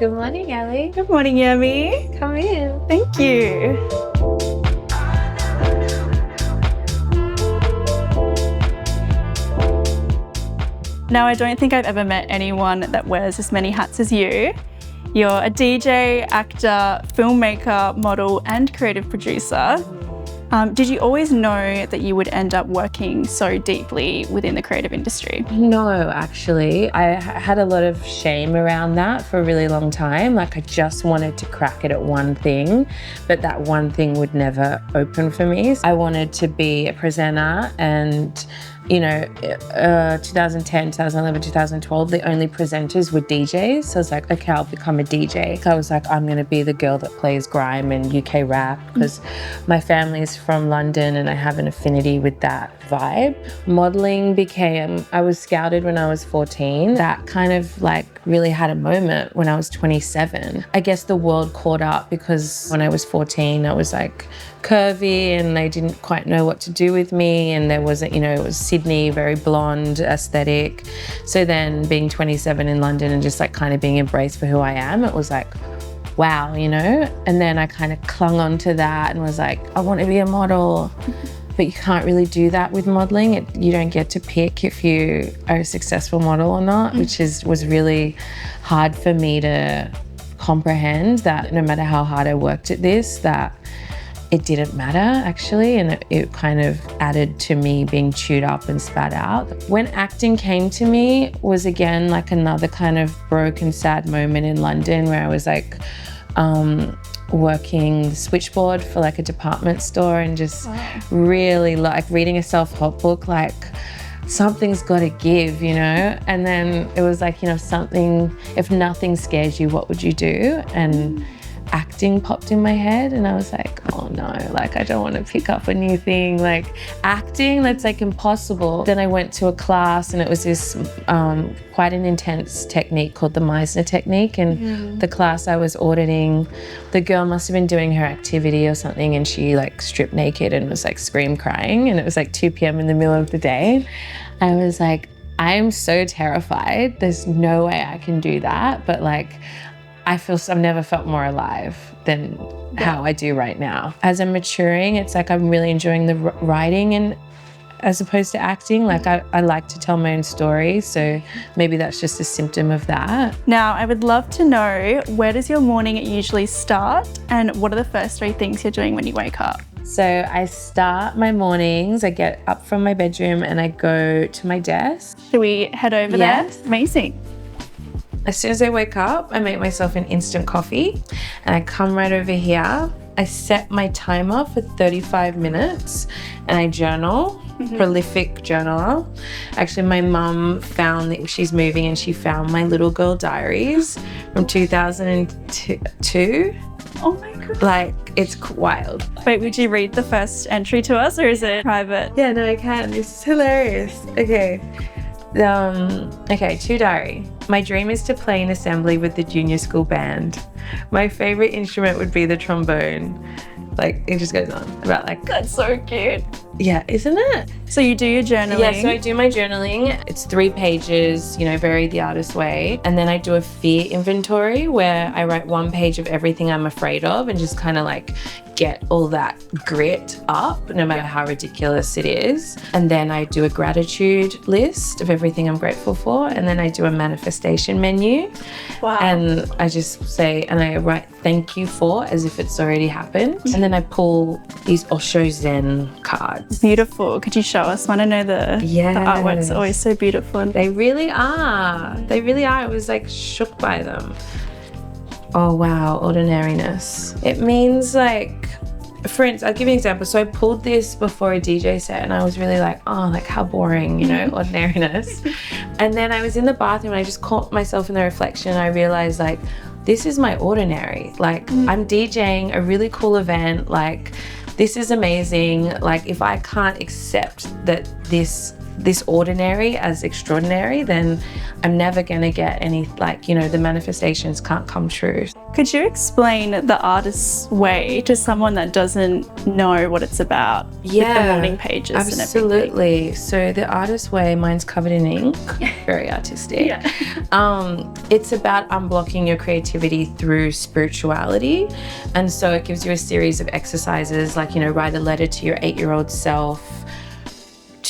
Good morning, Ellie. Good morning, Yemi. Come in. Thank you. Now, I don't think I've ever met anyone that wears as many hats as you. You're a DJ, actor, filmmaker, model, and creative producer. Did you always know that you would end up working so deeply within the creative industry? No, actually. I had a lot of shame around that for a really long time. Like I just wanted to crack it at one thing, but that one thing would never open for me. I wanted to be a presenter and 2010, 2011, 2012, the only presenters were DJs. So I was like, okay, I'll become a DJ. So I was like, I'm going to be the girl that plays grime and UK rap because my family's from London and I have an affinity with that vibe. Modeling I was scouted when I was 14. That kind of like really had a moment when I was 27. I guess the world caught up because when I was 14, I was like curvy and they didn't quite know what to do with me. And there wasn't, it was Sydney, very blonde aesthetic. So then being 27 in London and just like kind of being embraced for who I am, it was like, wow, And then I kind of clung on to that and was like, I want to be a model. But you can't really do that with modeling. You don't get to pick if you are a successful model or not, which was really hard for me to comprehend, that no matter how hard I worked at this, that it didn't matter actually, and it kind of added to me being chewed up and spat out. When acting came to me was again like another kind of broken, sad moment in London where I was like working the switchboard for like a department store and just really like reading a self-help book, like something's got to give, and then it was like, if nothing scares you, what would you do? And acting popped in my head and I was like, oh no, like I don't want to pick up a new thing, like acting, that's like impossible. Then I went to a class and it was this quite an intense technique called the Meisner technique, and the class I was auditing, the girl must have been doing her activity or something and she like stripped naked and was like scream crying, and it was like 2 p.m. in the middle of the day. I was like, I am so terrified, there's no way I can do that, but like I've never felt more alive than how I do right now. As I'm maturing, it's like I'm really enjoying the writing and as opposed to acting. Like I like to tell my own story, so maybe that's just a symptom of that. Now, I would love to know, where does your morning usually start and what are the first 3 things you're doing when you wake up? So I start my mornings, I get up from my bedroom and I go to my desk. Should we head over there? Amazing. As soon as I wake up, I make myself an instant coffee and I come right over here. I set my timer for 35 minutes and I journal, prolific journaler. Actually, my mum found that she's moving and she found my little girl diaries from 2002. Oh my God. Like, it's wild. Wait, would you read the first entry to us or is it private? Yeah, no, I can. This is hilarious. Okay. To diary. My dream is to play in assembly with the junior school band. My favorite instrument would be the trombone. Like, it just goes on about like, That's so cute. yeah, isn't it? So you do your journaling? Yeah, so I do my journaling. It's 3 pages, very the artist way. And then I do a fear inventory where I write 1 page of everything I'm afraid of and just kind of like get all that grit up, no matter how ridiculous it is. And then I do a gratitude list of everything I'm grateful for. And then I do a manifestation menu. Wow. And I just say, and I write thank you for as if it's already happened. And then I pull these Osho Zen cards. Beautiful. Could you show us? I want to know the artwork's always so beautiful. They really are. They really are. I was like shook by them. Oh wow, ordinariness. It means like, for instance, I'll give you an example. So I pulled this before a DJ set and I was really like, oh, like how boring, ordinariness. And then I was in the bathroom and I just caught myself in the reflection and I realized like, this is my ordinary. Like I'm DJing a really cool event. Like this is amazing. Like if I can't accept that this ordinary as extraordinary, then I'm never gonna get any, the manifestations can't come true. Could you explain the artist's way to someone that doesn't know what it's about? Yeah, with the morning pages absolutely. and everything? So the artist's way, mine's covered in ink, very artistic. Yeah. It's about unblocking your creativity through spirituality. And so it gives you a series of exercises like, write a letter to your 8-year-old self.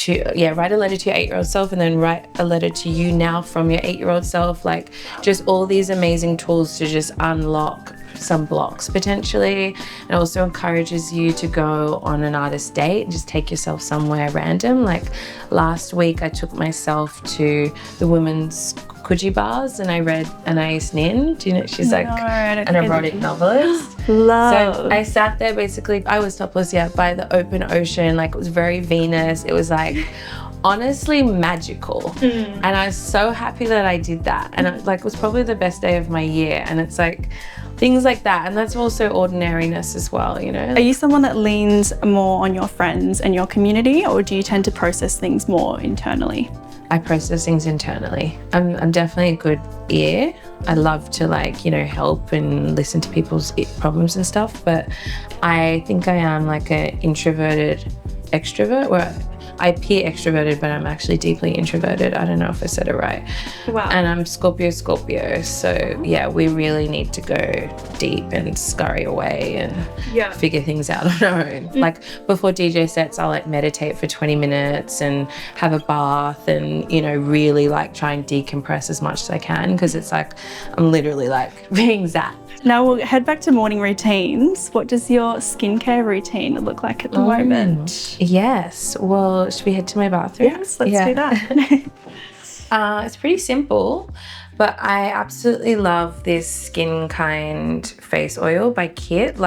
Write a letter to your 8-year-old self, and then write a letter to you now from your 8-year-old self. Like, just all these amazing tools to just unlock some blocks potentially. It also encourages you to go on an artist date and just take yourself somewhere random. Like last week I took myself to the women's Coogee bars and I read Anais Nin. Do you know, she's like an erotic novelist. Love. So I sat there basically, I was topless, by the open ocean. Like, it was very Venus. It was like honestly magical. And I was so happy that I did that. And it was probably the best day of my year. And it's like things like that. And that's also ordinariness as well, Are you someone that leans more on your friends and your community, or do you tend to process things more internally? I process things internally. I'm definitely a good ear. I love to help and listen to people's problems and stuff, but I think I am like an introverted extrovert, where I appear extroverted, but I'm actually deeply introverted. I don't know if I said it right. Wow. And I'm Scorpio. So yeah, we really need to go deep and scurry away and figure things out on our own. Like before DJ sets, I'll meditate for 20 minutes and have a bath and, really try and decompress as much as I can, because it's like I'm literally being zapped. Now we'll head back to morning routines. What does your skincare routine look like at the moment? Yes. Well, should we head to my bathroom? Yes, let's do that. It's pretty simple, but I absolutely love this Skin Kind face oil by Kit.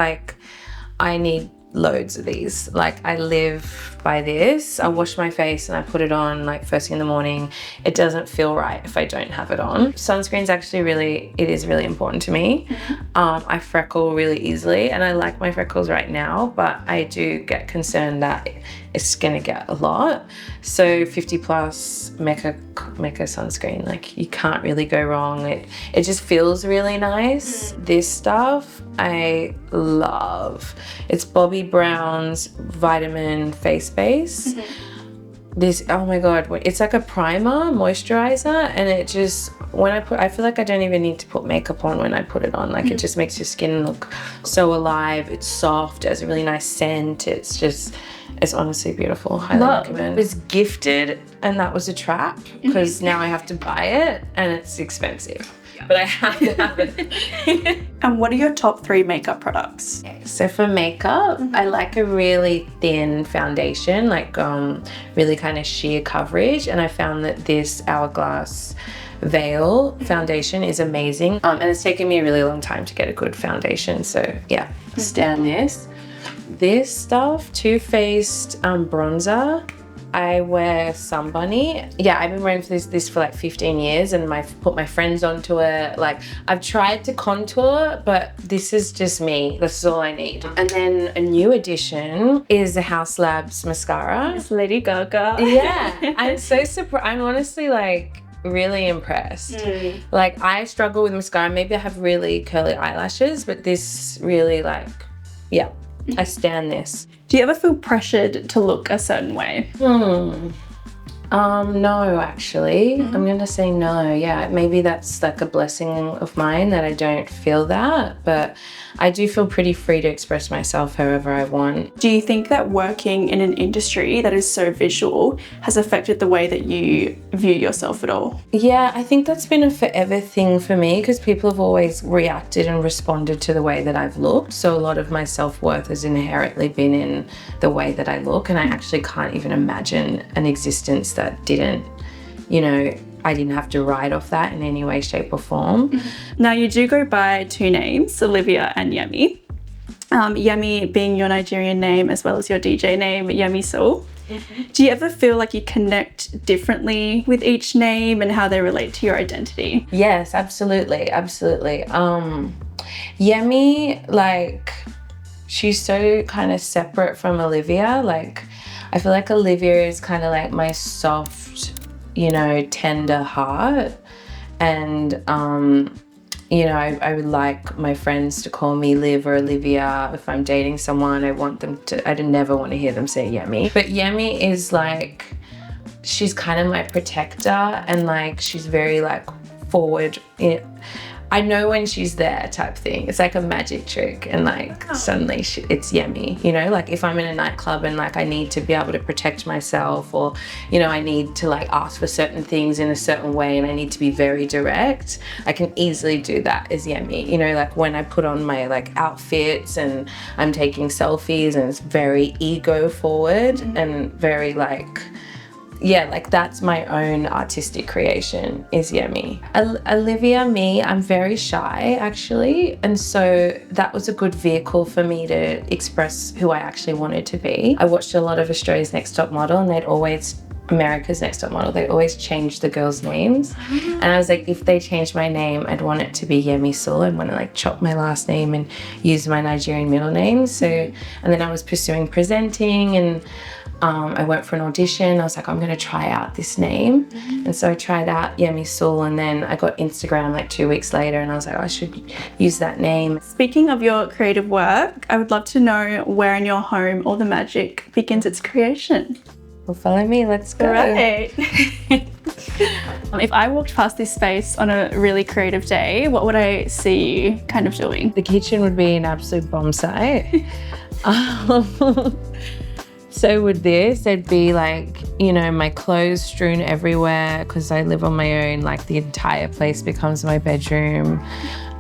I need loads of these. I live by this. I wash my face and I put it on first thing in the morning. It doesn't feel right if I don't have it on. Sunscreen's actually it is really important to me. I freckle really easily and I like my freckles right now, but I do get concerned that it's gonna get a lot. So 50 plus Mecca sunscreen, you can't really go wrong. It just feels really nice. This stuff I love. It's Bobbi Brown's Vitamin Face Base. This, oh my God, it's like a primer, moisturizer, and it just, I feel like I don't even need to put makeup on when I put it on. It just makes your skin look so alive. It's soft, it has a really nice scent. It's honestly beautiful. Highly recommend. It was gifted and that was a trap, because now I have to buy it and it's expensive. But I have to have it. And what are your top 3 makeup products? So for makeup, I like a really thin foundation, really kind of sheer coverage. And I found that this Hourglass Veil foundation is amazing. And it's taken me a really long time to get a good foundation. So yeah, stand this. This stuff, Too Faced bronzer. I wear Sun Bunny. Yeah, I've been wearing this for 15 years and put my friends onto it. I've tried to contour, but this is just me. This is all I need. And then a new addition is the House Labs mascara. It's Lady Gaga. Yeah, I'm so surprised. I'm honestly really impressed. I struggle with mascara. Maybe I have really curly eyelashes, but this really yeah, I stand this. Do you ever feel pressured to look a certain way? No, actually. I'm gonna say no. Yeah, maybe that's a blessing of mine that I don't feel that, but I do feel pretty free to express myself however I want. Do you think that working in an industry that is so visual has affected the way that you view yourself at all? Yeah, I think that's been a forever thing for me, because people have always reacted and responded to the way that I've looked. So a lot of my self-worth has inherently been in the way that I look, and I actually can't even imagine an existence that didn't, I didn't have to write off that in any way, shape or form. Now you do go by 2 names, Olivia and Yemi. Yemi being your Nigerian name as well as your DJ name, Yemi Sul. Do you ever feel like you connect differently with each name and how they relate to your identity? Yes, absolutely. Yemi, she's so kind of separate from Olivia. I feel like Olivia is kind of my soft, tender heart. And you know, I would like my friends to call me Liv or Olivia. If I'm dating someone, I want them to, I'd never want to hear them say Yemi. But Yemi is like, she's kind of my protector, and like, she's very like forward. I know when she's there type thing. It's like a magic trick, and like suddenly it's Yemi, you know, like if I'm in a nightclub and like I need to be able to protect myself, or, you know, I need to like ask for certain things in a certain way and I need to be very direct, I can easily do that as Yemi. You know, like when I put on my like outfits and I'm taking selfies and it's very ego forward and very like, yeah, like that's my own artistic creation is Yemi. Olivia, me, I'm very shy actually. And so that was a good vehicle for me to express who I actually wanted to be. I watched a lot of Australia's Next Top Model, and America's Next Top Model, they always change the girls' names. And I was like, if they change my name, I'd want it to be Yemi Sul. I'd want to like chop my last name and use my Nigerian middle name. So, and then I was pursuing presenting, and I went for an audition. I was like, I'm going to try out this name. And so I tried out Yemi Sul, and then I got Instagram like 2 weeks later, and I was like, I should use that name. Speaking of your creative work, I would love to know where in your home all the magic begins its creation. Well, follow me, let's go. Right. If I walked past this space on a really creative day, what would I see you kind of doing? The kitchen would be an absolute bomb site. So with this, there'd be like, you know, my clothes strewn everywhere because I live on my own. Like the entire place becomes my bedroom.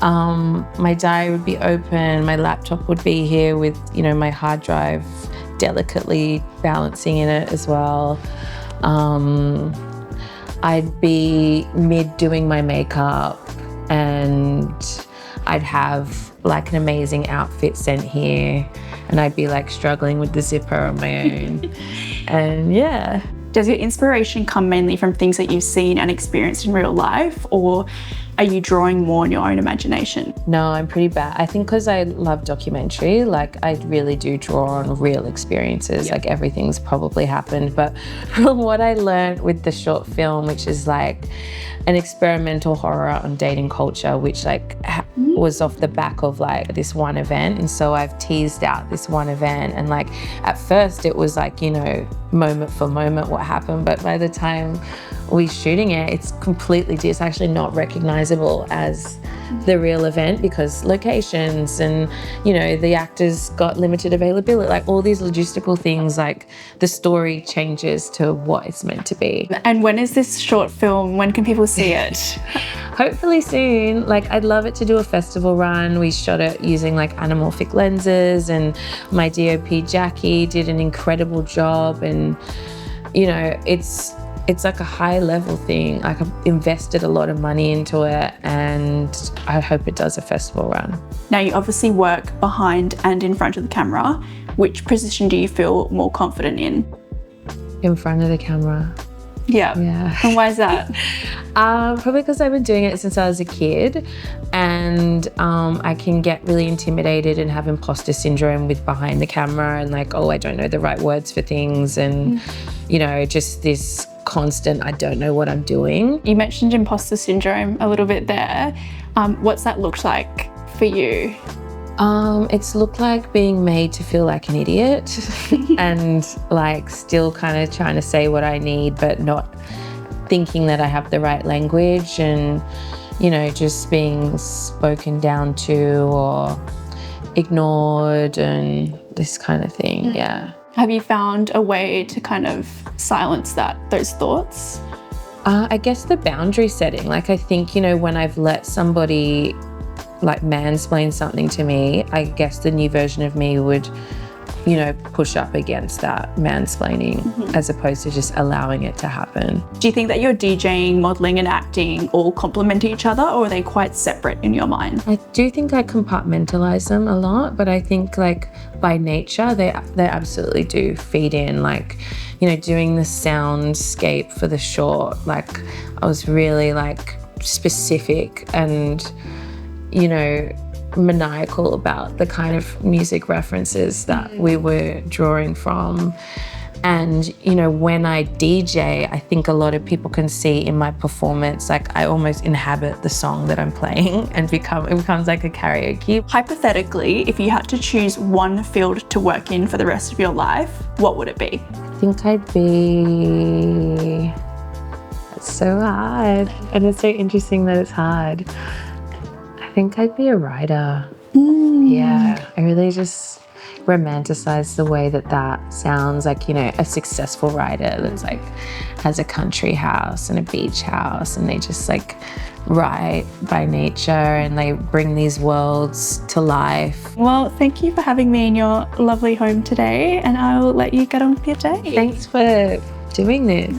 My diary would be open. My laptop would be here with, you know, my hard drive delicately balancing in it as well. I'd be mid doing my makeup, and I'd have like an amazing outfit sent here, and I'd be like struggling with the zipper on my own. And yeah. Does your inspiration come mainly from things that you've seen and experienced in real life, or are you drawing more in your own imagination? No, I'm pretty bad. I think because I love documentary, like I really do draw on real experiences. Like everything's probably happened. But from what I learned with the short film, which is like an experimental horror on dating culture, which like was off the back of like this one event. And so I've teased out this one event, and like at first it was like, you know, moment for moment what happened, but by the time we're shooting it, it's actually not recognizable as the real event, because locations and, you know, the actors got limited availability, like all these logistical things, like the story changes to what it's meant to be. And when is this short film? When can people see it? Hopefully soon. Like I'd love it to do a festival run. We shot it using like anamorphic lenses, and my DOP Jackie did an incredible job, and you know, it's like a high level thing. Like I've invested a lot of money into it, and I hope it does a festival run. Now you obviously work behind and in front of the camera. Which position do you feel more confident in? In front of the camera. Yeah. And why is that? Probably because I've been doing it since I was a kid, and I can get really intimidated and have imposter syndrome with behind the camera, and like, oh, I don't know the right words for things, and you know, just this constant, I don't know what I'm doing. You mentioned imposter syndrome a little bit there. What's that looked like for you? It's looked like being made to feel like an idiot and like still kind of trying to say what I need, but not thinking that I have the right language, and, you know, just being spoken down to or ignored and this kind of thing. Yeah. Have you found a way to kind of silence those thoughts? I guess the boundary setting. Like I think, you know, when I've let somebody like mansplain something to me, I guess the new version of me would, you know, push up against that mansplaining as opposed to just allowing it to happen. Do you think that your DJing, modelling and acting all complement each other, or are they quite separate in your mind? I do think I compartmentalize them a lot, but I think like by nature they absolutely do feed in. Like, you know, doing the soundscape for the short, like I was really like specific and, you know, maniacal about the kind of music references that we were drawing from. And, you know, when I DJ, I think a lot of people can see in my performance, like I almost inhabit the song that I'm playing and it becomes like a karaoke. Hypothetically, if you had to choose one field to work in for the rest of your life, what would it be? I think I'd be... It's so hard. And it's so interesting that it's hard. I think I'd be a writer. Yeah, I really just romanticize the way that sounds like, you know, a successful writer that's like has a country house and a beach house and they just like write by nature and they bring these worlds to life. Well, thank you for having me in your lovely home today, and I will let you get on with your day. Thanks for doing this.